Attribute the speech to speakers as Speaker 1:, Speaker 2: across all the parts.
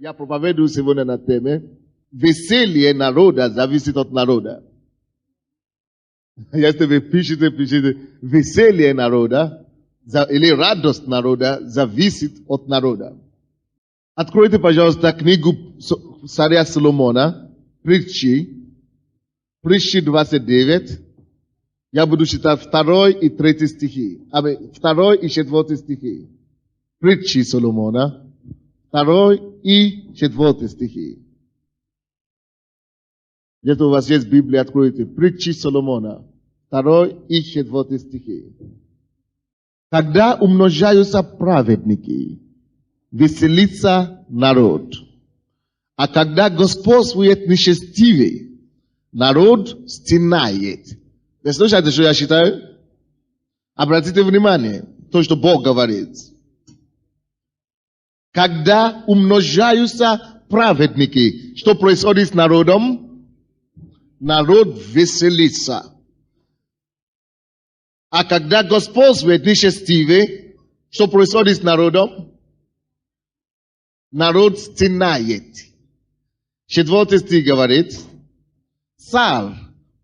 Speaker 1: Я проповедую сегодня на теме «Веселье народа зависит от народа». Если вы пишете «Веселье народа» или «Радость народа зависит от народа». Откройте, пожалуйста, книгу царя Соломона, Притчи 29. Я буду читать 2 и 3 стихи. 2 и 4 стихи. Притчи Соломона, 2 и 4 стихи. Если у вас есть Библия, откройте. Притчи Соломона, 2 и 4 стихи. Когда умножаются праведники, веселится народ. А когда господствует нечестивый, народ стенает. Вы слушаете, что я считаю? Обратите внимание, то, что Бог говорит. Когда умножаются праведники, что происходит с народом? Народ веселится. А когда господствует нечестивый, что происходит с народом? Народ стенает. 4 стих говорит, царь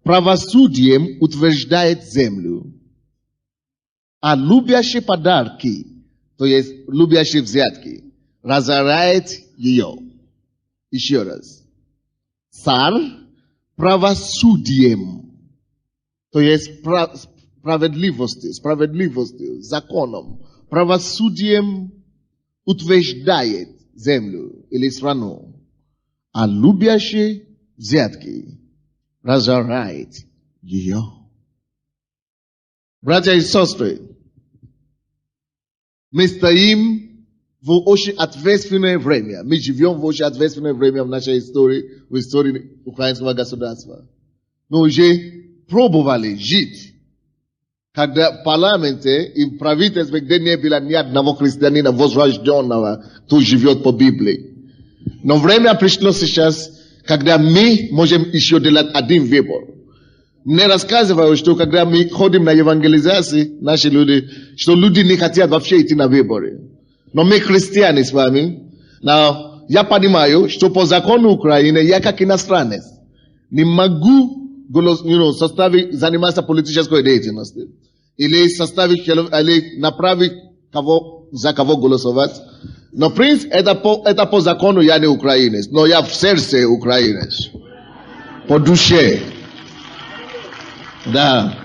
Speaker 1: правосудием утверждает землю, а любящий подарки, то есть любящий взятки, разоряет ее. Еще раз. Царь правосудием, то есть справедливостью, законом, правосудием утверждает землю или страну, а любящий взятки разоряет ее. Братья и сестры, мы стоим в очень ответственное время. Мы живем в очень ответственное время в нашей истории, в истории украинского государства. Мы уже пробовали жить, когда в парламенте и в правительстве, где не было ни одного христианина возрожденного, кто живет по Библии. Но время пришло сейчас, когда мы можем еще делать один выбор. Мне рассказывают, что когда мы ходим на евангелизации, наши люди, что люди не хотят вообще идти на выборы. Но мы христиане с вами. Но я понимаю, что по закону Украины я как иностранец не могу заниматься политической деятельностью. Или составить, или направить за кого голосовать. Но, принц, это по закону я не украинец, но я в сердце украинец. По душе. Да.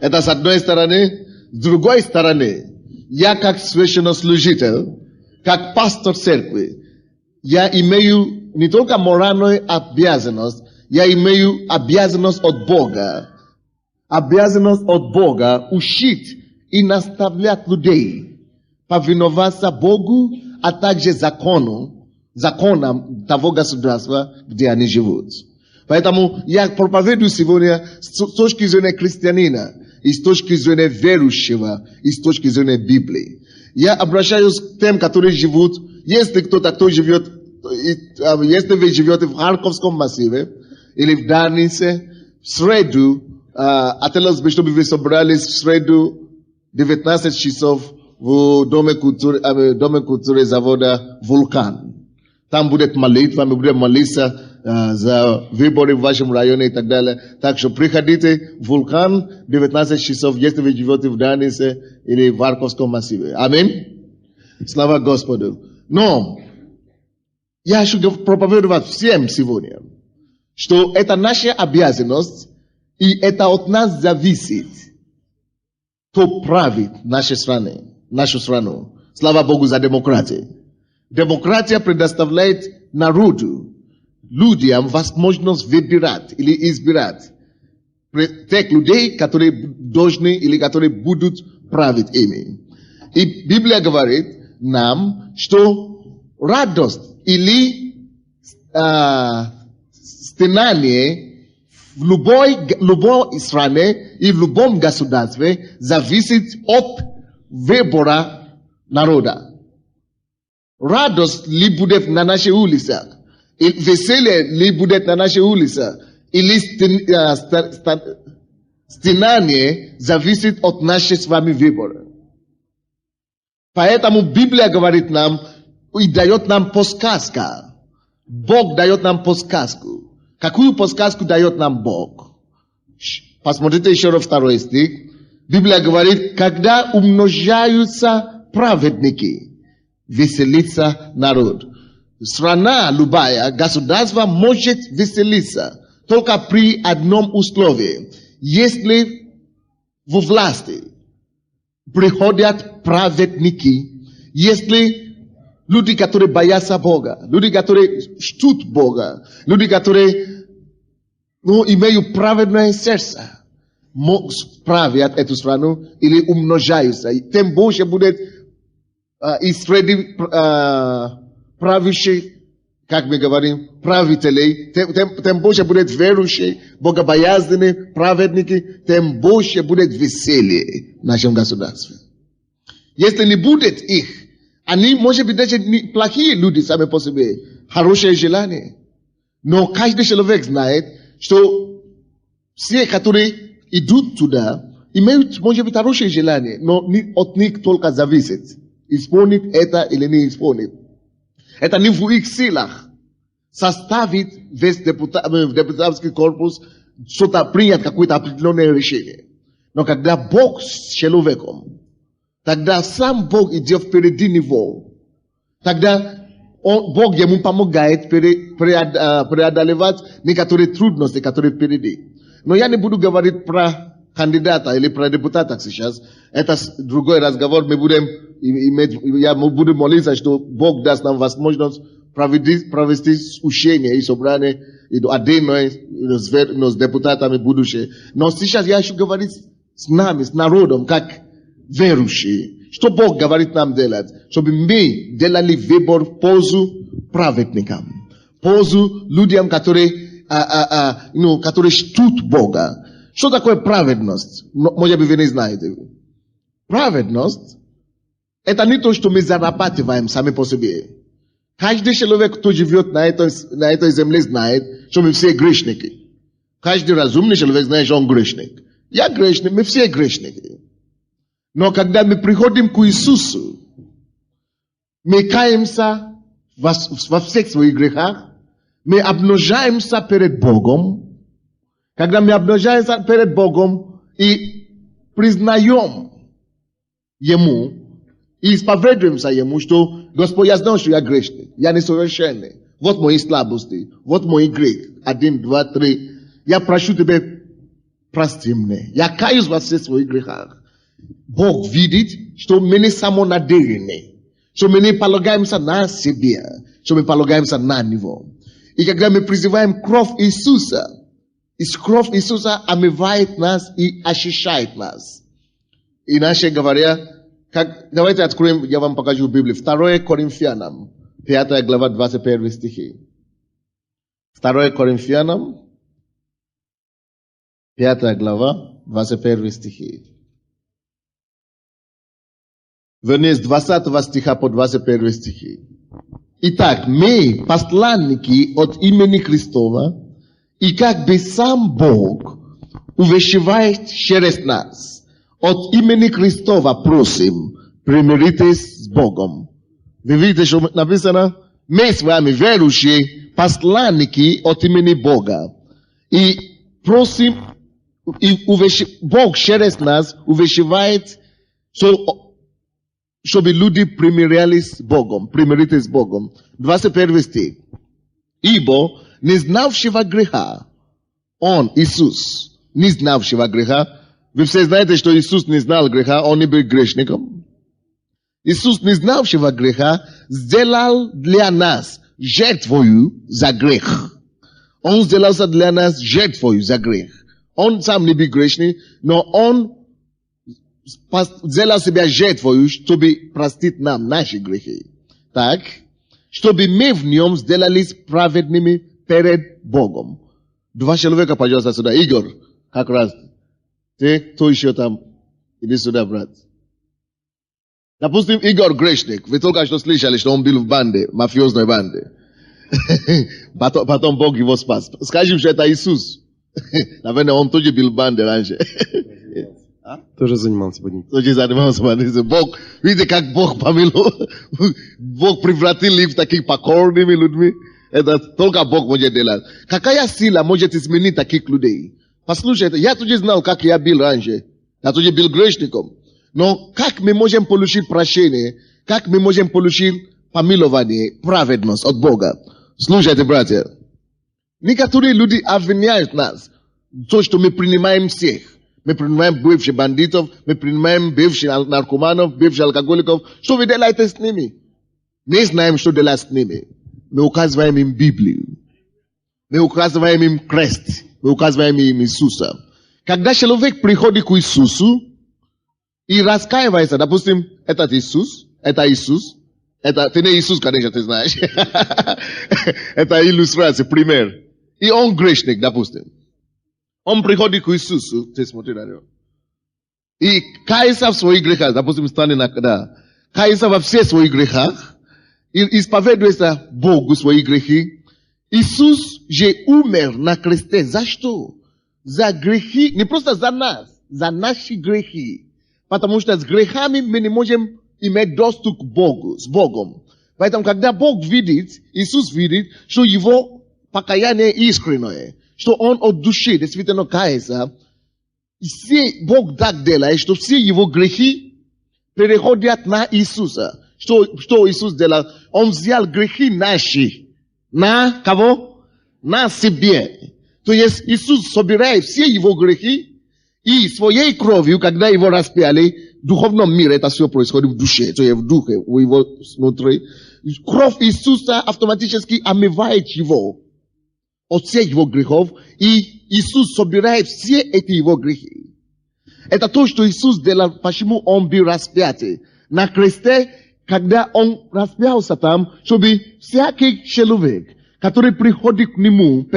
Speaker 1: Это с одной стороны. С другой стороны, я как священнослужитель, как пастор церкви, я имею не только моральную обязанность, я имею обязанность от Бога. Обязанность от Бога учить и наставлять людей повиноваться Богу, а также законам того государства, где они живут. Поэтому я проповедую сегодня с точки зрения христианина, и с точки зрения верующего, и с точки зрения Библии. Я обращаюсь к тем, которые живут, если кто-то, кто живет, если вы живете в Харьковском массиве, или в Дарнице, в среду, хотелось бы, чтобы вы собрались в среду 19 часов в Доме культуры завода «Вулкан». Там будет молитва, мы будем молиться за выборы в вашем районе и так далее. Так что приходите в «Вулкан» 19 часов, если вы живете в Дарнице или в Харьковском массиве. Аминь. Слава Господу. Но я хочу проповедовать всем сегодня, что это наша обязанность, и это от нас зависит, кто правит нашу страну. Слава Богу за демократию. Демократия предоставляет народу, людям возможность выбирать или избирать тех людей, которые должны или которые будут править ими. И Библия говорит нам, что радость или стенание в любой стране и в любом государстве зависит от выбора народа. Радость ли будет на наших улицах, веселье ли будет на наших улицах, или стенание зависит от нашей с вами выбора. Поэтому Библия говорит нам, и дает нам подсказка. Бог дает нам подсказку. Какую подсказку дает нам Бог? Посмотрите еще раз 2 стих. Библия говорит, когда умножаются праведники, веселится народ. Страна любая, государство может веселиться только при одном условии. Если во власти приходят праведники, если люди, которые боятся Бога, люди, которые чтут Бога, люди, которые имеют праведное сердце, правят эту страну или умножаются, тем больше будет и среди правящих, как мы говорим, правителей, тем больше будет верующих, богобоязненных, праведники, тем больше будет веселье в нашем государстве. Если не будет их, они, может быть, даже не плохие люди сами по себе, хорошее желание. Но каждый человек знает, что все, которые идут туда, имеют, может быть, хорошее желание, но от них только зависит. Исполнит это или не исполнит. Это не в их силах составить весь депутатский корпус, что-то принять какое-то определенное решение. Но когда Бог с человеком, тогда сам Бог идет впереди него. Тогда Бог ему помогает преодолевать некоторые трудности, которые впереди. Но я не буду говорить про кандидата или про депутата сейчас. Это другой разговор. Мы будем молиться, что Бог даст нам возможность провести учение и собрание отдельное с депутатами будущее. Но сейчас я хочу говорить с нами, с народом, как верующие. Что Бог говорит нам делать? Чтобы мы делали выбор в пользу праведникам, в пользу людям, которые чтут Бога. Что такое праведность? Может быть, вы не знаете. Праведность – это не то, что мы зарабатываем сами по себе. Каждый человек, кто живет на этой земле, знает, что мы все грешники. Каждый разумный человек знает, что он грешник. Я грешник, мы все грешники. Но когда мы приходим к Иисусу, мы каемся во всех своих грехах, мы обнажаемся перед Богом. Когда мы обнажаемся перед Богом и признаем Ему, и исповедуемся Ему, что Господь, я знаю, что я грешник, я несовершенный. Вот мои слабости, вот мой грех. 1, 2, 3. Я прошу Тебя, прости мне. Я каюсь во всех своих грехах. Бог видит, что мы не самонадеянны, что мы не полагаемся на себя, что мы полагаемся на Него. И когда мы призываем кровь Иисуса, кровь Иисуса омывает нас и очищает нас. Иначе говоря, давайте откроем, я вам покажу в Библии. 2 Коринфянам, 5 глава, 21 стихи. 2 Коринфянам, 5 глава, 21 стихи. Вернее, с 20 стиха по 21 стихи. Итак, мы, посланники от имени Христова, и как бы сам Бог увещевает через нас. От имени Христова просим, примиритесь с Богом. Вы видите, что написано? Мы с вами верующие, посланники от имени Бога. И просим, и Бог через нас увещевает, чтобы люди примирялись с Богом. Примиритесь с Богом. 21 стих. Ибо не знавшего греха, Он, Иисус, не знавшего греха. Вы все знаете, что Иисус не знал греха, Он не был грешником. Иисус, не знавшего греха, сделал для нас жертвою за грех. Он сделался для нас жертвою за грех. Он сам не был грешник, но Он сделал себя жертвою, чтобы простить нам наши грехи. Так, чтобы мы в Нем сделались праведными перед Богом. 2 человека, пожалуйста, сюда. Игорь, как раз. Ты, кто еще там? Иди сюда, брат. Допустим, Игорь грешник. Вы только что слышали, что он был в банде, мафиозной банде. Потом Бог его спас. Скажем, что это Иисус. Наверное, он тоже был в банде раньше.
Speaker 2: Тоже занимался водителем.
Speaker 1: Тоже занимался водителем. Бог, видите, как Бог помиловал. Бог превратил их в таких покорными людьми. Это только Бог может делать. Какая сила может изменить таких людей? Послушайте, я тоже знал, как я был раньше. Я тоже был грешником. Но как мы можем получить прощение? Как мы можем получить помилование, праведность от Бога? Слушайте, братья. Некоторые люди обвиняют нас. То, что мы принимаем всех. Мы принимаем бывших бандитов, мы принимаем бывших наркоманов, бывших алкоголиков. Что вы делаете с ними? Мы знаем, что делать с ними. Мы указываем им Библию. Мы указываем им крест. Мы указываем им Иисуса. Когда человек приходит к Иисусу и раскаивается, допустим, этот Иисус, это Иисус, это, ты не Иисус, конечно, ты знаешь. Это иллюстрация, пример. И он грешник, допустим. Он приходит к Иисусу, ты смотри на него. И кается в своих грехах, допустим, станет на, кается во всех своих грехах, и исповедуется Богу свои грехи. Иисус же умер на кресте. За что? За грехи, не просто за нас, за наши грехи. Потому что с грехами мы не можем иметь доступ к Богу, с Богом. Поэтому, когда Бог видит, Иисус видит, что его покаяние искреннее, что он от души действительно кается, и все Бог так делает, что все его грехи переходят на Иисуса. Что Иисус делал? Он взял грехи наши. На кого? На себе. То есть Иисус собирает все его грехи и своей кровью, когда его распяли, в духовном мире это все происходит в душе, то есть в духе, у его внутри. Кровь Иисуса автоматически омывает его от всех его грехов, и Иисус собирает все эти его грехи. Это то, что Иисус делал, почему он был распят. На кресте, когда он распялся там, чтобы всякий человек, который приходит к нему,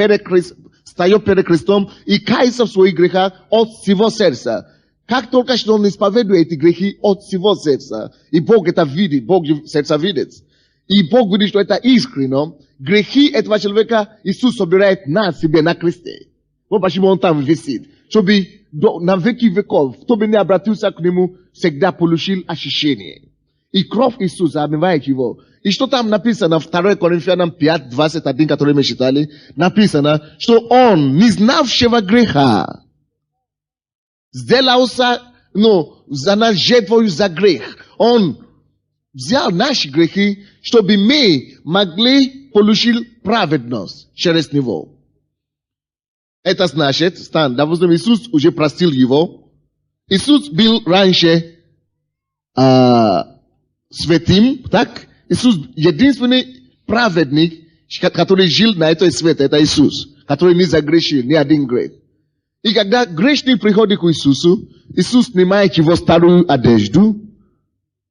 Speaker 1: встает перед крестом и кается в своих грехах от всего сердца. Как только что он исповедует эти грехи от всего сердца, и Бог это видит, Бог сердце видит, и Бог видит, что это искренно, грехи этого человека Иисус собирает на себе, на кресте. Вот почему он там висит. Чтобы на веки веков, кто бы не обратился к нему, всегда получил очищение. И кровь Иисуса омывает его. И что там написано в 2 Коринфянам 5, 21, который мы читали, написано, что он, не знавшего греха, сделался, за нас жертвою за грех. Он взял наши грехи, чтобы мы могли получить праведность через него. Это значит, допустим, Иисус уже простил его. Иисус был раньше святым, так? Иисус единственный праведник, который жил на этой свете, это Иисус, который не загрешил ни один грех. И когда грешник приходит к Иисусу, Иисус снимает его старую одежду,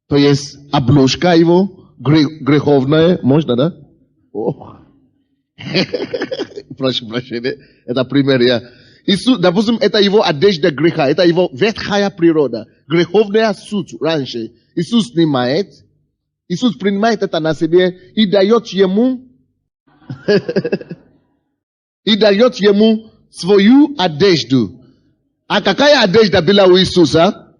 Speaker 1: то есть обложка его, греховная, можно, да? Прошу прощения, это пример, Иисус, допустим, это его одежда греха, это его ветхая природа, греховная суть раньше. Иисус снимает, Иисус принимает это на себе и дает ему свою одежду. А какая одежда была у Иисуса?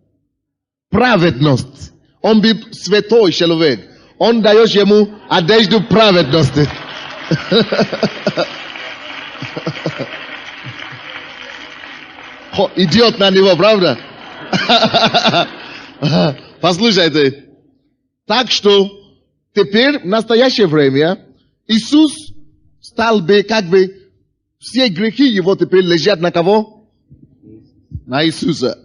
Speaker 1: Праведность. Он был святой человек. Он дает ему одежду праведности. Идиот на него, правда? Послушайте. Так что теперь, в настоящее время, Иисус стал бы, все грехи его теперь лежат на кого? На Иисуса.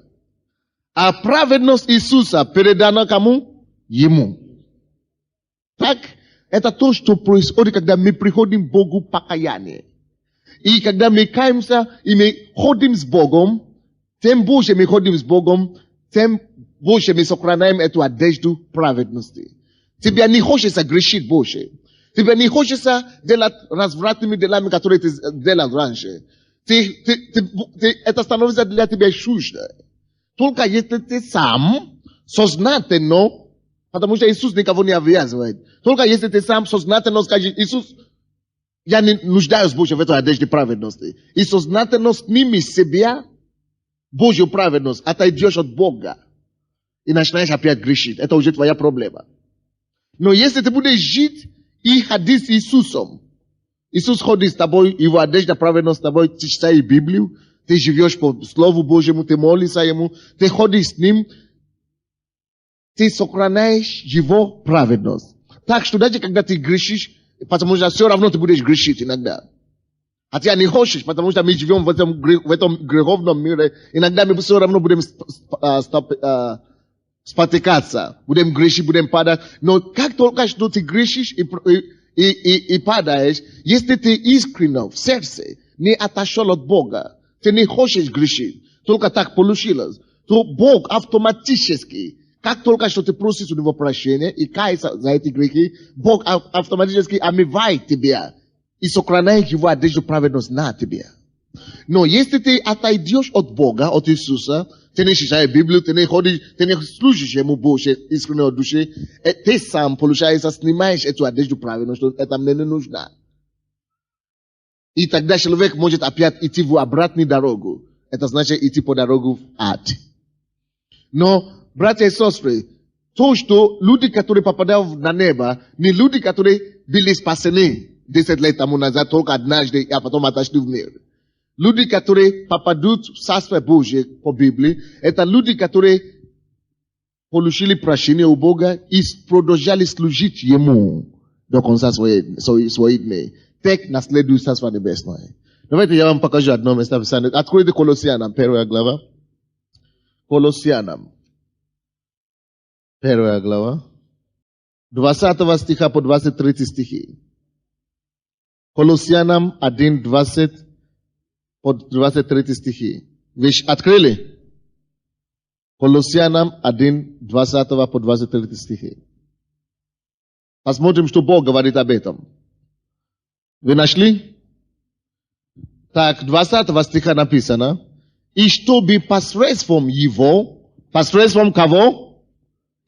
Speaker 1: А праведность Иисуса передана кому? Ему. Так, это то, что происходит, когда мы приходим к Богу покаяние. И когда мы каемся, и мы ходим с Богом, тем больше мы ходим с Богом, тем больше мы сохраняем эту одежду праведности. Тебе не хочется грешить больше. Тебе не хочется делать развратными делами, которые ты делал раньше. Это становится для тебя чуждо. Только если ты сам сознательно, потому что Иисус никого не обвязывает. Только если ты сам сознательно скажешь, Иисус, я не нуждаюсь больше в этой одежде праведности. И сознательно сними с себя Божью праведность, отойдешь от Бога и начинаешь опять грешить. Это уже твоя проблема. Но если ты будешь жить и ходить с Иисусом, Иисус ходит с тобой, его одежда праведность с тобой, ты читаешь Библию, ты живешь по Слову Божьему, ты молишься Ему, ты ходишь с Ним, ты сохраняешь его праведность. Так что даже когда ты грешишь, потому что все равно ты будешь грешить иногда. Хотя не хочешь, потому что мы живем в этом греховном мире, иногда мы все равно будем спотыкаться, будем грешить, будем падать. Но как только что ты грешишь и падаешь, если ты искренне в сердце не отошел от Бога, ты не хочешь грешить, только так получилось, то Бог автоматически, как только что ты просишь у него прощения и каешься за эти грехи, Бог автоматически омывает тебя и сохраняет его одежду праведность на тебе. Но если ты отойдешь от Бога, от Иисуса, ты не читаешь Библию, ты не ходишь, ты не служишь Ему Боже искренне от души, ты сам, получается, снимаешь эту одежду праведность, что это мне не нужно. И тогда человек может опять идти в обратную дорогу. Это значит идти по дорогу в ад. Но, братья и сестры, то, что люди, которые попадают на небо, не люди, которые были спасены 10 лет тому назад, только однажды, а потом отошли в мир. Люди, которые попадут в Царство Божие по Библии, это люди, которые получили прощение у Бога и продолжали служить Ему до конца своих дней. Так наследуют Царство Небесное. Давайте я вам покажу одно место Писания. Откройте Колоссянам, 1 глава. Колоссянам, 1 глава. 20 стиха по 23 стихи. Колоссянам 1, 20 по 23 стихи. Вы открыли? Колоссянам 1, 20 по 23 стихи. Посмотрим, что Бог говорит об этом. Вы нашли? Так, 20 стиха написано. И чтобы посредством Его, посредством кого?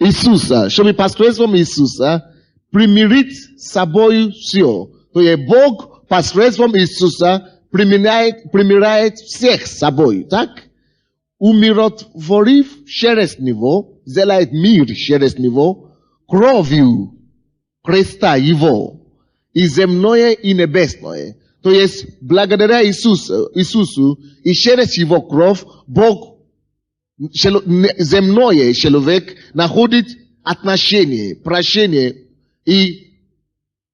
Speaker 1: Иисуса. Чтобы посредством Иисуса примирить с собой все. То есть Бог посредством Иисуса примиряет всех с собой. Так? Умиротворив через Него, сделает мир через Него, кровью Христа Его. И земное, и небесное. То есть, благодаря Иисусу и через Его кровь, Бог, земное человек, находит отношение, прощение и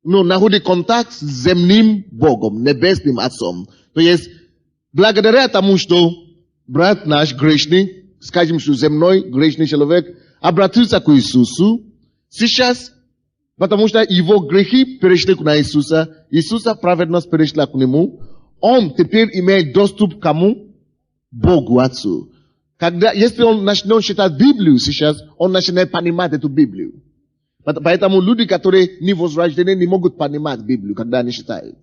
Speaker 1: находит контакт с земным Богом, небесным Отцом. То есть, благодаря тому, что брат наш грешный, скажем, что земной грешный человек, обратился к Иисусу, сейчас, потому что его грехи перешли на Иисуса, Иисуса праведность перешла к нему, он теперь имеет доступ к кому? Богу Отцу. Если он начнет читать Библию сейчас, он начинает понимать эту Библию. Поэтому люди, которые не возрождены, не могут понимать Библию, когда они читают.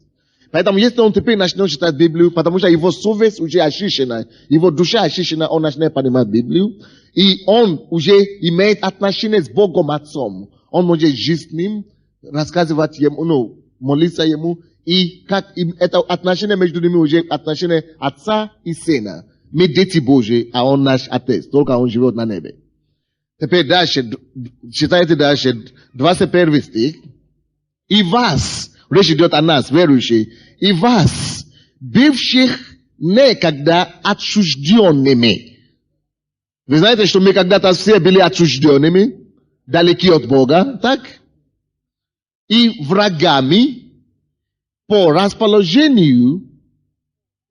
Speaker 1: Поэтому если он теперь начнет читать Библию, потому что его совесть уже очищена, его душа очищена, он начинает понимать Библию, и он уже имеет отношения с Богом Отцом. Он может жить с ним, рассказывать ему, молиться ему, и как это отношение между ними уже отношение отца и сына. Мы дети Божьи, а он наш отец, только он живет на небе. Теперь дальше, читайте дальше, 21 стих. И вас, речь идет о нас, верующих, и вас, бывших некогда отчужденными. Вы знаете, что мы когда-то все были отчужденными, далеки от Бога, так? И врагами по расположению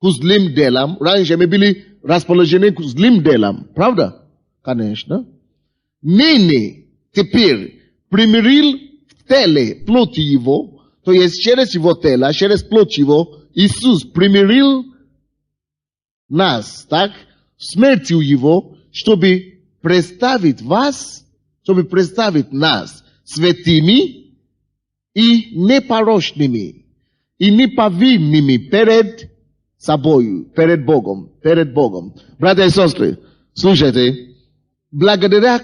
Speaker 1: к злым делам. Раньше мы были расположены к злым делам. Правда? Конечно. Ныне, теперь, примирил в теле плоти его, то есть через его тело, через плоть его, Иисус примирил нас, так? Смертью его, чтобы представить вас, чтобы представить нас святыми и непорочными, и неповинными перед собою, перед Богом. Братья и сестры, слушайте, благодаря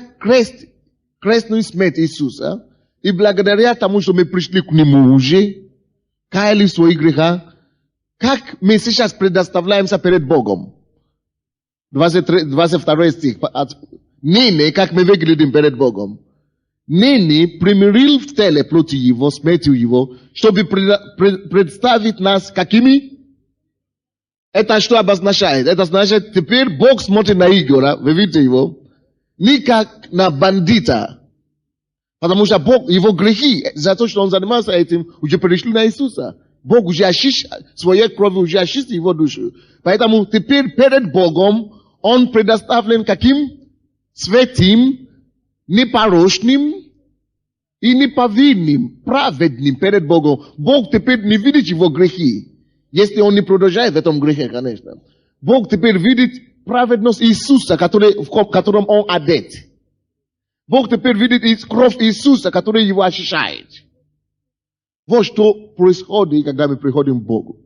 Speaker 1: крестной смерти Иисуса, и благодаря тому, что мы пришли к Нему уже, каяли в своих грехах, как мы сейчас предоставляемся перед Богом? 22 стих. Ныне, как мы выглядим перед Богом. Ныне примирил в теле плоти его, смертью его, чтобы представить нас какими? Это что обозначает? Это значит, теперь Бог смотрит на Игоря, вы видите его, не как на бандита. Потому что Бог, его грехи, за то, что он занимался этим, уже перешли на Иисуса. Бог уже своей кровью уже очистил его душу. Поэтому теперь перед Богом он предоставлен каким? Святым, непорочным и неповинным, праведным перед Богом. Бог теперь не видит его грехи. Если он не продолжает в этом грехе, конечно. Бог теперь видит праведность Иисуса, в котором он одет. Бог теперь видит кровь Иисуса, которая его очищает. Вот что происходит, когда мы приходим к Богу.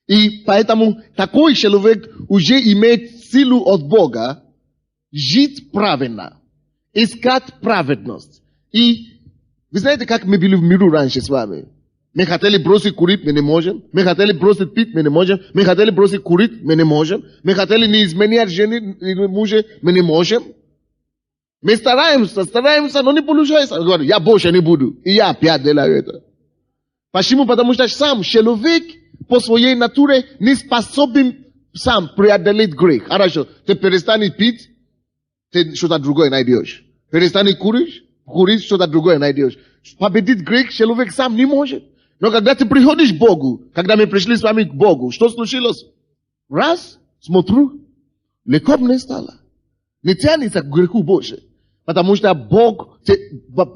Speaker 1: И поэтому такой человек уже имеет силу от Бога жить правильно, искать праведность. И вы знаете, как мы были в миру раньше с вами? Мы хотели бросить курить, мы не можем. Мы хотели бросить пить, мы не можем. Мы хотели бросить курить, мы не можем. Мы хотели не изменять жены и мужа, мы не можем. Мы стараемся, но не получается. Говорю, я больше не буду. И я опять делаю это. Почему? Потому что сам человек по своей натуре не способен сам преодолеть грех. Хорошо, ты перестань пить, ты что-то другое найдешь. Перестань курить, что-то другое найдешь. Победить грех человек сам не может. Но когда ты приходишь к Богу, когда мы пришли с вами к Богу, что случилось? Раз, смотрю, легко мне стало. Не тянется к греху больше. Потому что Бог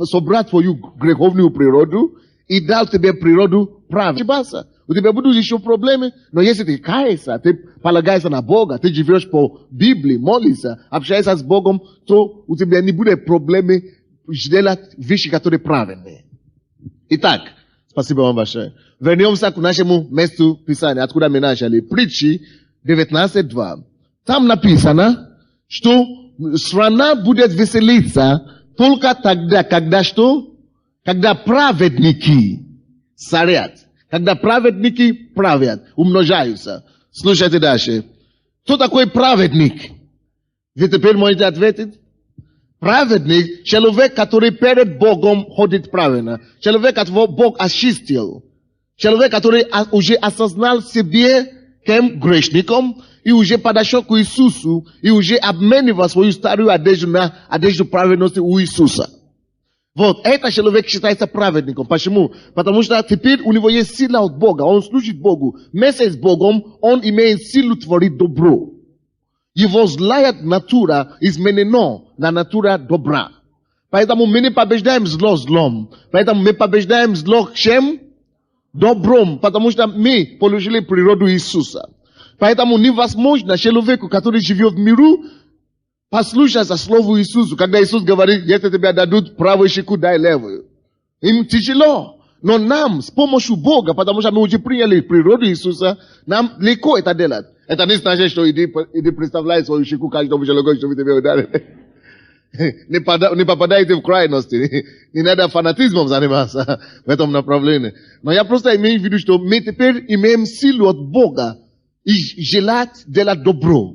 Speaker 1: собрал твою греховную природу и дал тебе природу праведности. У тебя будут еще проблемы, но если ты каешься, ты полагаешься на Бога, ты живешь по Библии, молишься, общаешься с Богом, то у тебя не будет проблемы делать вещи, которые правильные. Итак, спасибо вам большое. Вернемся к нашему месту Писания, откуда мы начали. Притчи 19:2. Там написано, что страна будет веселиться только тогда, когда что? Когда праведники царят. Когда праведники правят, умножаются. Слушайте дальше. Кто такой праведник? Вы теперь можете ответить? Праведник — человек, который перед Богом ходит правильно. Человек, которого Бог очистил. Человек, который уже осознал себе кем грешником и уже подошел к Иисусу и уже обменивал свою старую одежду на одежду праведности у Иисуса. Вот, этот человек считается праведником. Почему? Потому что теперь у него есть сила от Бога. Он служит Богу. Вместе с Богом он имеет силу творить добро. Его злая натура изменена на натура добра. Поэтому мы не побеждаем зло злом. Поэтому мы побеждаем зло чем? Добром. Потому что мы получили природу Иисуса. Поэтому невозможно человеку, который живет в миру, послушаться слову Иисуса. Когда Иисус говорит, если тебе дадут правую щеку, дай левую. Им тяжело. Но нам, с помощью Бога, потому что мы уже приняли природу Иисуса, нам легко это делать. Это не значит, что иди представляй свою щеку каждому человеку, чтобы тебе ударили. Не попадайте в крайности. Не надо фанатизмом заниматься в этом направлении. Но я просто имею в виду, что мы теперь имеем силу от Бога и желать делать добро.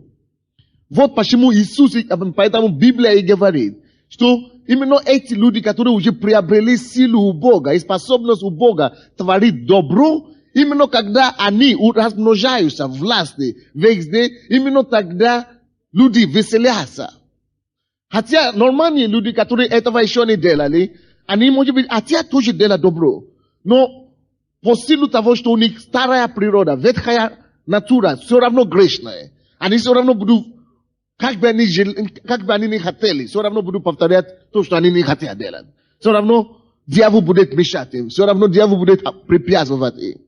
Speaker 1: Вот почему Иисус, поэтому Библия и говорит, что именно эти люди, которые уже приобрели силу у Бога и способность у Бога творить добро, именно когда они размножаются в власти везде, именно тогда люди веселятся. Хотя нормальные люди, которые этого еще не делали, они, может быть, хотят тоже делать добро. Но по силу того, что у них старая природа, ветхая натура, все равно грешная. Они все равно будут, как бы они не хотели, все равно будут повторять то, что они не хотят делать. Все равно дьявол будет мешать им. Все равно дьявол будет препятствовать им.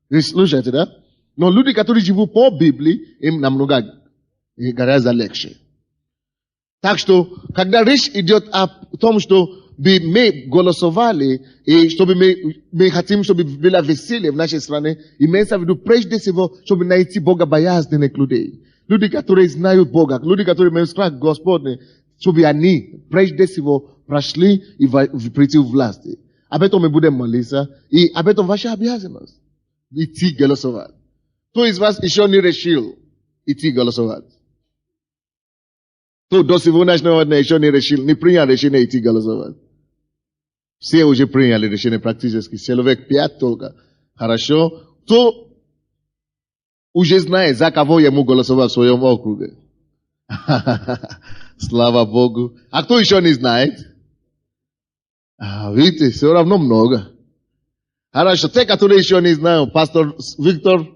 Speaker 1: Вы слушаете, да? Но люди, которые живут по Библии, им намного гораздо легче. Так что, когда речь идет о том, что мы голосовали, и чтобы мы хотим, чтобы было веселье в нашей стране, имеется в виду прежде всего, чтобы найти богобоязненных людей. Люди, которые знают Бога, люди, которые имеют страх Господний, чтобы они прежде всего прошли и прийти в власти. Об этом мы будем молиться, и об этом ваша обязанность. Идти голосовать. Кто из вас еще не решил идти голосовать? То до сегодняшнего еще не решил, не принял решение идти голосовать. Все уже приняли решение практически. Человек 5 только. Хорошо. Кто уже знает, за кого ему голосовать в своем округе? Слава Богу. А кто еще не знает? Видите, все равно много. Хорошо. Те, которые еще не знают, пастор Виктор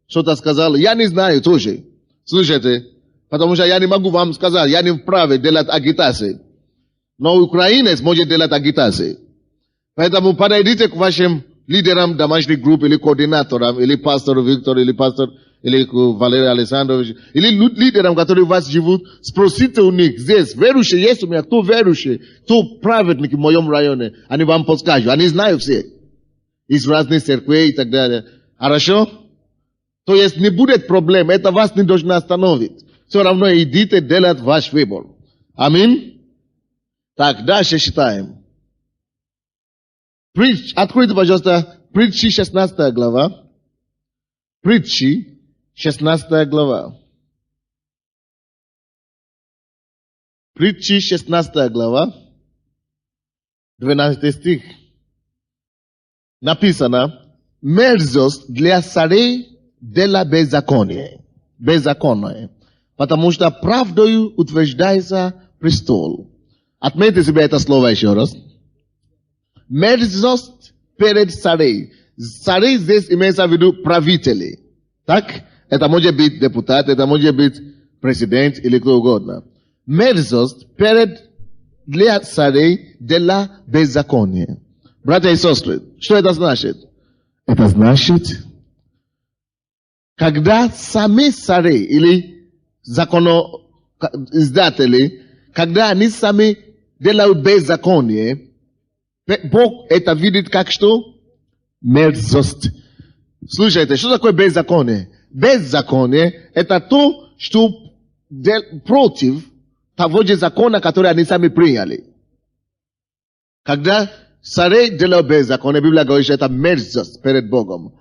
Speaker 1: что-то сказал. Я не знаю тоже. Слушайте. Потому что я не могу вам сказать. Я не вправе делать агитации. Но украинец может делать агитации. Поэтому подойдите к вашим лидерам домашних групп, или координаторам, или пастору Виктор, или пастор, или Валерий Александрович, или лидерам, которые у вас живут, спросите у них здесь, верующие есть у меня, кто верующий, кто праведник в моем районе, они вам подскажут, они знают все, из разных церквей и так далее. Хорошо? То есть не будет проблем, это вас не должно остановить. Все равно идите делать ваш выбор. Аминь? Так, дальше читаем. Откройте, пожалуйста, Притчи 16 глава. Притчи 16 глава. Притчи 16 глава. 12 стих. Написано: мерзость для царей дело беззаконие. Беззаконие. Потому что правдою утверждается престол. Отметьте себе это слово еще раз. Мерзость перед царей. Царей здесь имеется в виду правители. Так? Это может быть депутат, это может быть президент или кто угодно. Мерзость для царей дело беззакония. Братья и сестры, что это значит? Это значит, когда сами цари или законоиздатели, когда они сами делают беззаконие, Бог это видит как что? Мерзость. Слушайте, что такое беззаконие? Беззаконие это то, что против того же закона, который они сами приняли. Когда цари делают беззаконие, Библия говорит, что это мерзость перед Богом.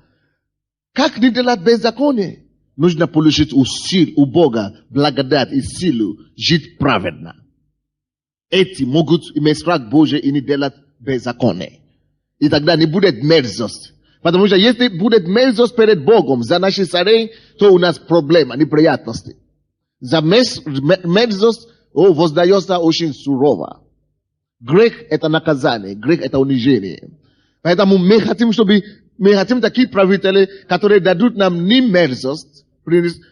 Speaker 1: Как не делать беззаконие? Нужно получить у Бога благодать и силу жить праведно. Эти могут иметь страх Божий и не делать беззаконие. И тогда не будет мерзость. Потому что если будет мерзость перед Богом за наши царей, то у нас проблема, неприятности. За мерзость воздается очень сурово. Грех это наказание, грех это унижение. Поэтому мы хотим такие правители, которые дадут нам не мерзость,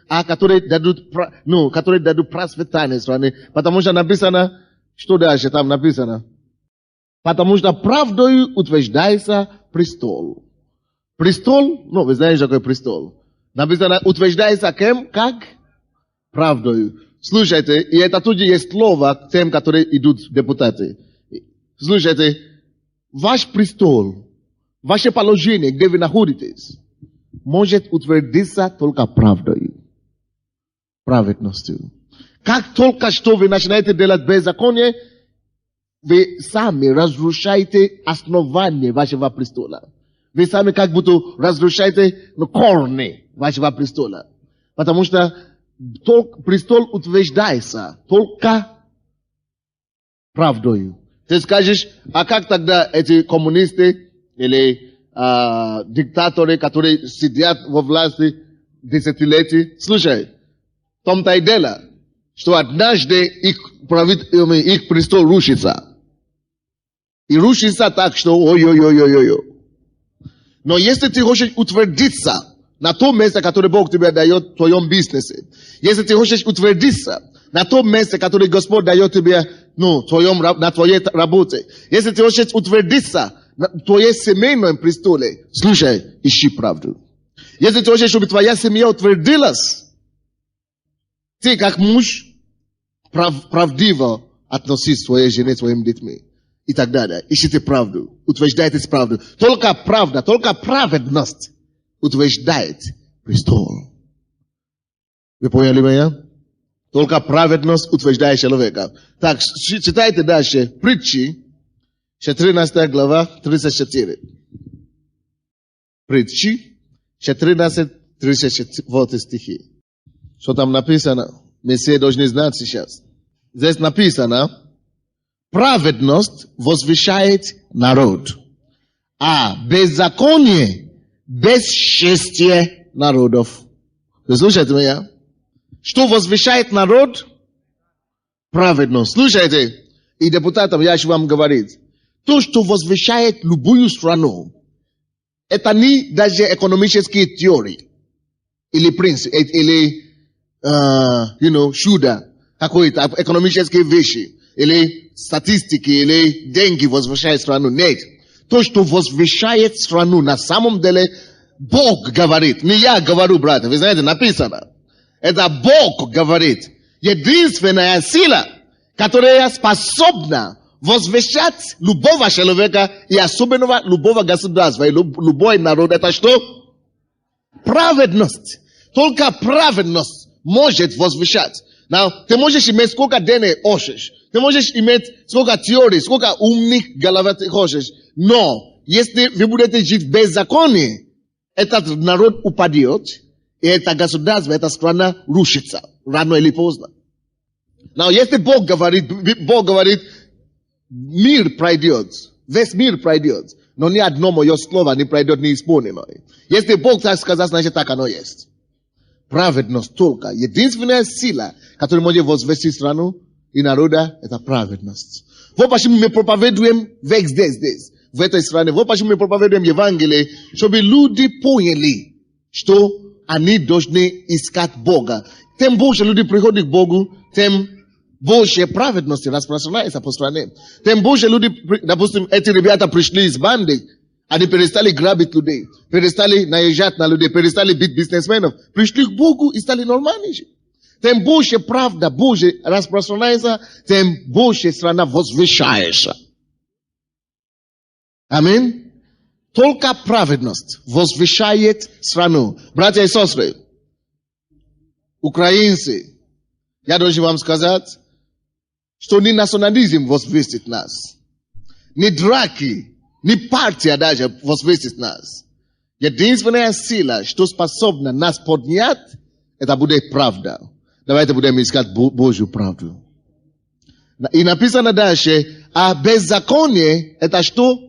Speaker 1: а которые дадут процветание страны. Потому что написано, что дальше там написано? Потому что правдою утверждается престол. Престол, вы знаете, что такое престол. Написано, утверждается кем? Как? Правдою. Слушайте, и это тут есть слово тем, которые идут депутаты. Слушайте, ваш престол, ваше положение, где вы находитесь, может утвердиться только правдою. Праведностью. Как только что вы начинаете делать беззаконие, вы сами разрушаете основание вашего престола. Вы сами как будто разрушаете корни вашего престола. Потому что престол утверждается только правдою. Ты скажешь, а как тогда эти коммунисты или диктаторы, которые сидят во власти десятилетий? Слушай, в том-то и дело, что однажды их престол рушится. И рушится так, что ой-ой-ой-ой-ой. Но если ты хочешь утвердиться на том месте, которое Бог тебе дает в твоем бизнесе, если ты хочешь утвердиться на том месте, которое Господь дает тебе на твоей работе, если ты хочешь утвердиться на твоей семейном престоле, слушай, ищи правду. Если ты хочешь, чтобы твоя семья утвердилась, ты как муж правдиво относись к своей жене, своим детьми. И так далее. Ищите правду. Утверждайтесь правду. Только правда, только праведность утверждает престол. Вы поняли меня? Только праведность утверждает человека. Так, читайте дальше. Притчи, 14 глава, 34. Притчи, 14, 34 вот стихи. Что там написано? Мы все должны знать сейчас. Здесь написано, праведность возвещает народ, а беззаконие бесчестие народов. Вы слушаете меня? Что возвещает народ? Праведность. Слушайте, и депутатам я еще вам говорить. То, что возвещает любую страну, это не даже экономические теории, или принципы, или, чудо, какое-то экономические вещи, или статистики, или деньги возвещают страну. Нет. То, что возвещает страну, на самом деле, Бог говорит. Не я говорю, братья. Вы знаете, написано. Это Бог говорит. Единственная сила, которая способна возвещать любого человека и особенно любого государства и любой народ, это что? Праведность. Только праведность может возвещать. Ты можешь иметь сколько денег хочешь. Ты можешь иметь сколько теорий, сколько умных голов ты хочешь. Но, если вы будете жить в беззаконии, этот народ упадет, и это государство, эта страна рушится. Рано или поздно. Но если Бог говорит, мир пройдет. Весь мир пройдет. Но ни одно мое слово не пройдет неисполненное. Если Бог так сказал, значит так оно есть. Праведность только. Единственная сила, которая может возвести страну и народа, это праведность. Вот почему мы проповедуем век здесь, в этой стране. Вот почему мы проповедуем Евангелие, чтобы люди поняли, что они должны искать Бога. Тем больше люди приходят к Богу, тем больше праведности распространяется по стране. Тем больше люди, допустим, эти ребята пришли из банды, они перестали грабить людей, перестали наезжать на людей, перестали бить бизнесменов, пришли к Богу и стали нормальными жить. Тем больше правда Божья распространяется, тем больше страна возвещается. Аминь. Только праведность возвещает страну. Братья и сестры, украинцы, я должен вам сказать, что не национализм возвестит нас, не драки, не партия даже возвестит нас. Единственная сила, что способна нас поднять, это будет правда. Давайте будем искать Божью правду. И написано дальше, а беззаконие, это что?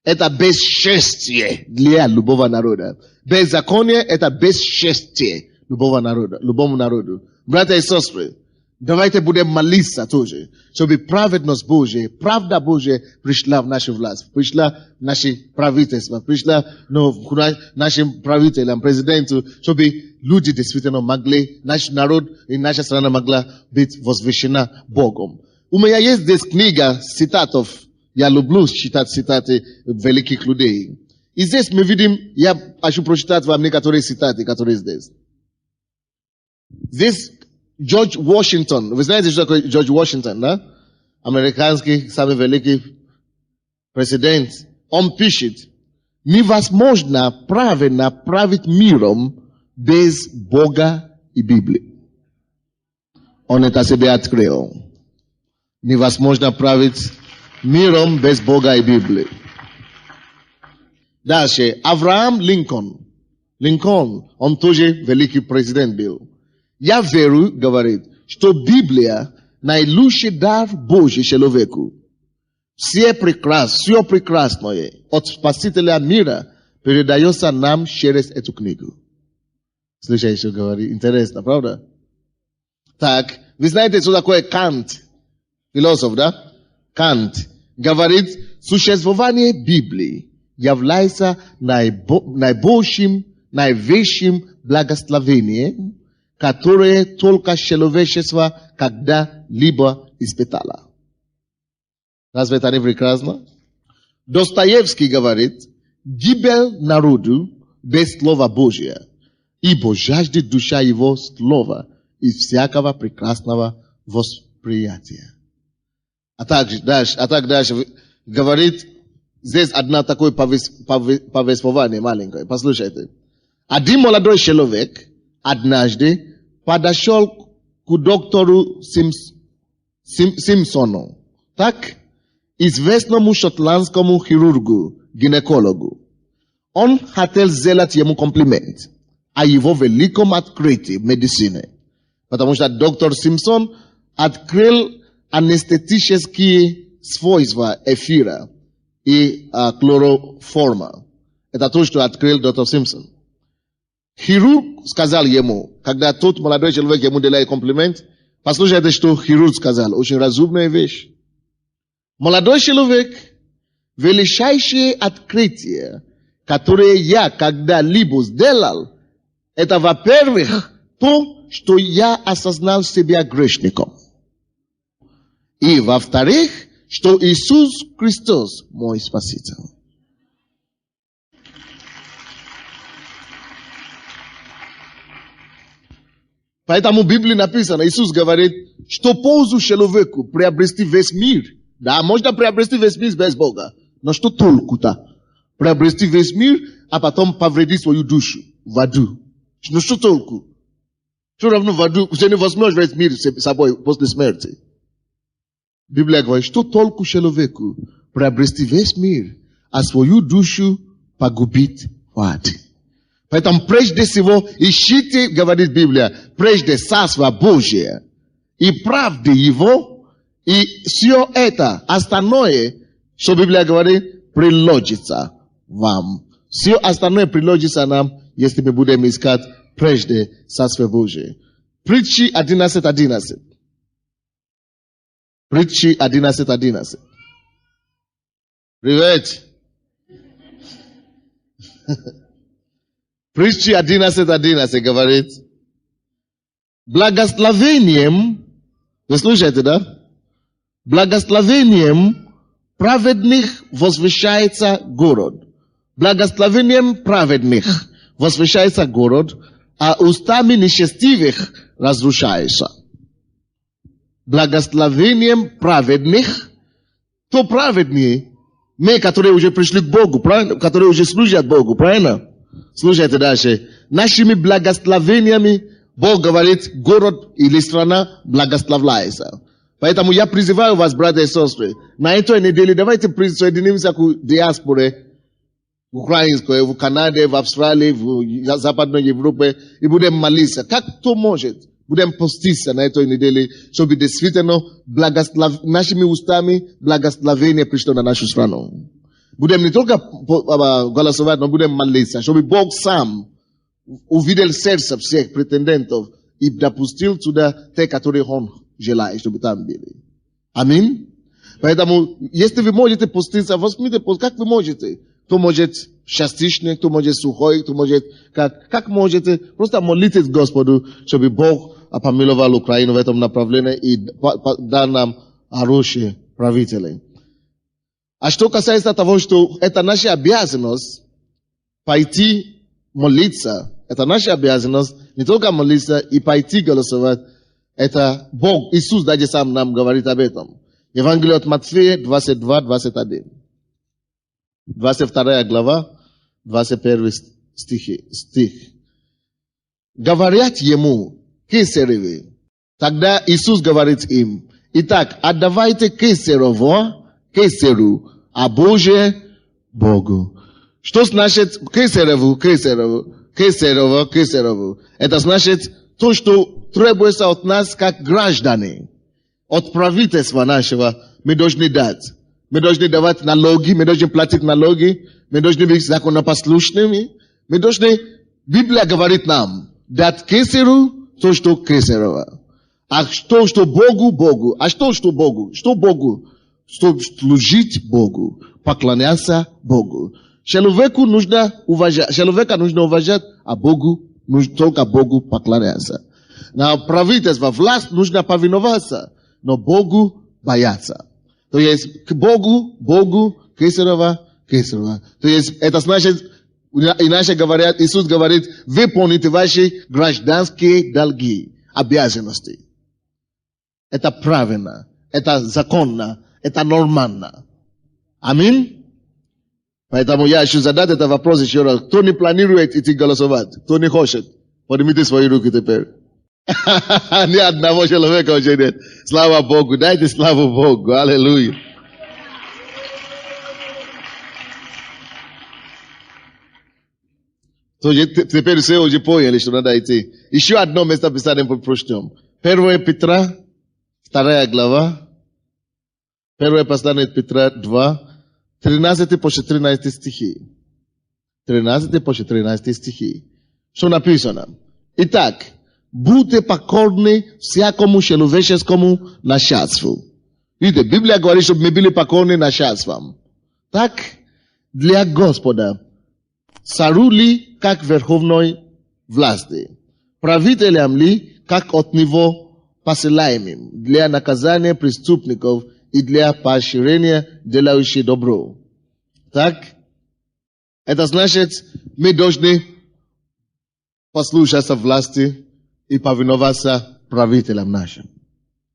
Speaker 1: Это бесчестие для любого народа. Беззаконие, это бесчестие любого народа, любому народу. Братья и сестры, давайте будем молиться тоже, чтобы праведность Божия, правда Божия пришла в нашу власть, пришла в наши правительства, пришла к нашим правителям, президенту, чтобы люди действительно могли, наш народ и наша страна могла быть возвещена Богом. У меня есть здесь книга цитатов. Я люблю читать цитаты великих людей. И здесь мы видим, я хочу прочитать вам некоторые цитаты, которые здесь. Здесь Джордж Вашингтон. Вы знаете, что такое Джордж Вашингтон, да? Американский, самый великий президент. Он пишет, невозможно правильно править миром без Бога и Библии. Он это себе открыл. Невозможно править миром без Бога и Библии. Дальше. Авраам Линкольн. Он тоже великий президент был. Я верю, говорит, что Библия наилучший дар Божий человеку. Все прекрасное от Спасителя мира передается нам через эту книгу. Слышите, что говорит? Интересно, правда? Так, вы знаете, что такое Кант? Философ, да? Кант говорит, существование Библии является наибольшим, наивысшим благословением, которое только человечество когда-либо испытало. Разве это не прекрасно? Достоевский говорит, гибель народу без Слова Божия, ибо жаждет душа его слова из всякого прекрасного восприятия. А так дальше говорит, здесь одна такое повествование маленькое. Послушайте. Один молодой человек однажды подошел к доктору Симпсону, так, известному шотландскому хирургу, гинекологу. Он хотел сделать ему комплимент о его великом открытии в медицине. Потому что доктор Симпсон открыл анестетические свойства эфира и хлороформа. Это то, что открыл доктор Симпсон. Хирург сказал ему, когда тот молодой человек ему делает комплимент, послушайте, что хирург сказал, очень разумная вещь. Молодой человек, величайшее открытие, которое я когда-либо сделал, это, во-первых, то, что я осознал себя грешником. И, во-вторых, что Иисус Христос мой Спаситель. Поэтому в Библии написано, Иисус говорит, что пользу человеку приобрести весь мир. Да, можно приобрести весь мир без Бога. Но что толку-то? Приобрести весь мир, а потом повредить свою душу в аду. Ну что толку? Что равно в аду? Ты не возьмешь весь мир с собой после смерти. Библия говорит, что толку человеку приобрести весь мир, а свою душу погубить в аду. Поэтому прежде всего ищите, говорит Библия, прежде Царство Божие и правды Его, и все это остальное, что Библия говорит, приложится вам. Все остальное приложится нам, если мы будем искать прежде Царство Божие. Притчи 11:11. Притчи 11:11. Привет. Притчи 11:11 говорит, благословением, вы слушаете, да? Благословением праведных возвещается город. Благословением праведных возвещается город, а устами нечестивых разрушается. Благословением праведных, то праведные, мы, которые уже пришли к Богу, правильно? Которые уже служат Богу, правильно? Слушайте дальше. Нашими благословениями Бог говорит, город или страна благословляется. Поэтому я призываю вас, братья и сестры, на этой неделе давайте присоединимся к диаспоре украинской, в Канаде, в Австралии, в Западной Европе, и будем молиться. Как кто может? Будем поститься на этой неделе, чтобы действительно нашими устами благословение пришло на нашу страну. Будем не только голосовать, но будем молиться, чтобы Бог сам увидел сердце всех претендентов и допустил туда те, которые Он желает, чтобы там были. Аминь. Поэтому, если вы можете поститься, возьмите пост, как вы можете. Кто может частично, кто может сухой, кто может, как можете, просто молитесь Господу, чтобы Бог помиловал Украину в этом направлении и дал нам хорошие правители. А что касается того, что это наша обязанность пойти молиться, это наша обязанность не только молиться и пойти голосовать, это Бог, Иисус даже сам нам говорит об этом. Евангелие от Матфея 22:21. 22 глава, 21 стих. Говорят ему, Кесаревы. Тогда Иисус говорит им, итак, отдавайте Кесарову, Кесару, а Божие Богу. Что значит Кесареву? Это значит то, что требуется от нас как граждане, от правительства нашего, мы должны дать. Мы должны давать налоги, мы должны платить налоги, мы должны быть законопослушными, мы должны, Библия говорит нам, дать Кесару то, что Кесарово. А то, что Богу, Богу. А что Богу? Что Богу? Что служить Богу, поклоняться Богу. Человека нужно уважать, а Богу, только Богу поклоняться. На правительство, власть нужно повиноваться, но Богу бояться. То есть к Богу, Кесарово. То есть это значит, иначе говорят, Иисус говорит, выполните ваши гражданские долги, обязанности. Это правильно, это законно, это нормально. Аминь. Поэтому я хочу задать этот вопрос еще раз. Кто не планирует идти голосовать? Кто не хочет? Поднимите свои руки теперь. Ни одного человека уже нет. Слава Богу. Дайте славу Богу. Аллилуйя. Теперь все уже поняли, что надо идти. Еще одно место писания прочтем. 1 Петра, 2 глава, 1 послание Петра 2, 13 по 14 стихи. 13 по 14 стихи. Что написано? Итак, будьте покорны всякому человеческому начальству. Видите, Библия говорит, чтобы мы были покорны начальствам. Так, для Господа, царю как верховной власти, правителям ли, как от него посылаемым, для наказания преступников и для поощрения делающих добро. Так, это значит, мы должны послушаться власти и повиноваться правителям нашим.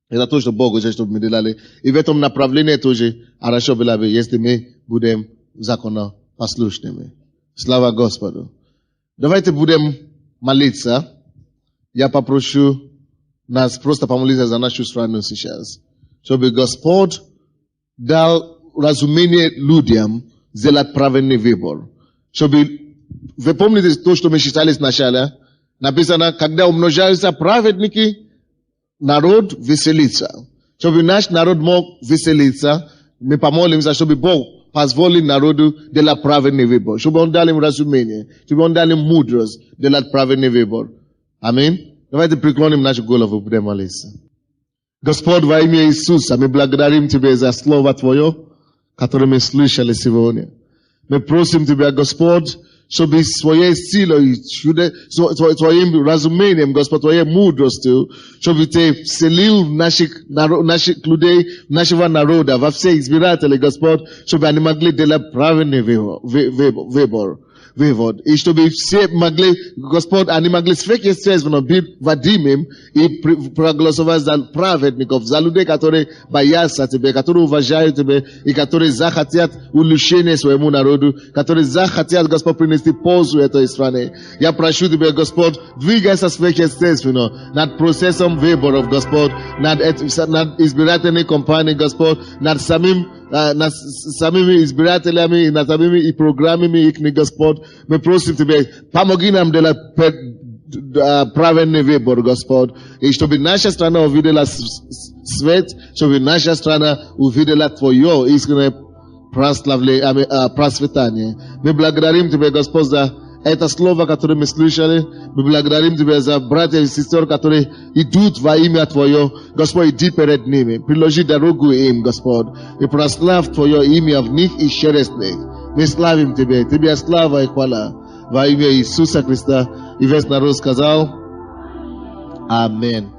Speaker 1: Это то, что Бог хочет, чтобы мы делали. И в этом направлении тоже хорошо было бы, если мы будем законопослушными. Слава Господу. Давайте будем молиться. Я попрошу нас просто помолиться за нашу страну сейчас. Чтобы Господь дал разумение людям сделать правильный выбор. Чтобы, вы помните то, что мы читали сначала? Написано, когда умножаются праведники, народ веселится. Чтобы наш народ мог веселиться, мы помолимся, чтобы Бог позволил народу делать правильный выбор. Чтобы Он дал им разумение. Чтобы Он дал им мудрость делать правильный выбор. Аминь. Давайте преклоним нашу голову, будем молиться. Господь, во имя Иисуса, мы благодарим Тебя за Слово Твое, которое мы слышали сегодня. Мы просим Тебя, Господь, чтобы своей силой, Твоим разумением, Господь, Твоей мудростью, чтобы Ты вселил наших людей, нашего народа, во все избиратели, Господь, чтобы они могли делать правильный выбор. И чтобы все могли, Господь, они могли сверхъестественно быть водимым и проголосовать за праведников, за людей, которые боятся Тебя, которые уважают Тебя и которые захотят улучшения своему народу, которые захотят, Господь, принести пользу этой стране. Я прошу Тебя, Господь, двигайся сверхъестественно над процессом выборов, Господь, над избирательной кампанией, Господь, над самими избирателями и над самими и программами их, Господь. Мы просим Тебя, помоги нам делать правильный выбор, Господь. И чтобы наша страна увидела свет, чтобы наша страна увидела Твое искреннее процветание. Мы благодарим Тебя, Господь, за это слово, которое мы слышали. Мы благодарим Тебя за братья и сестер, которые идут во имя Твое. Господь, иди перед ними. Приложи дорогу им, Господь. И прославь Твое имя в них и через них. Мы славим Тебя. Тебе слава и хвала. Во имя Иисуса Христа. И весь народ сказал: Аминь.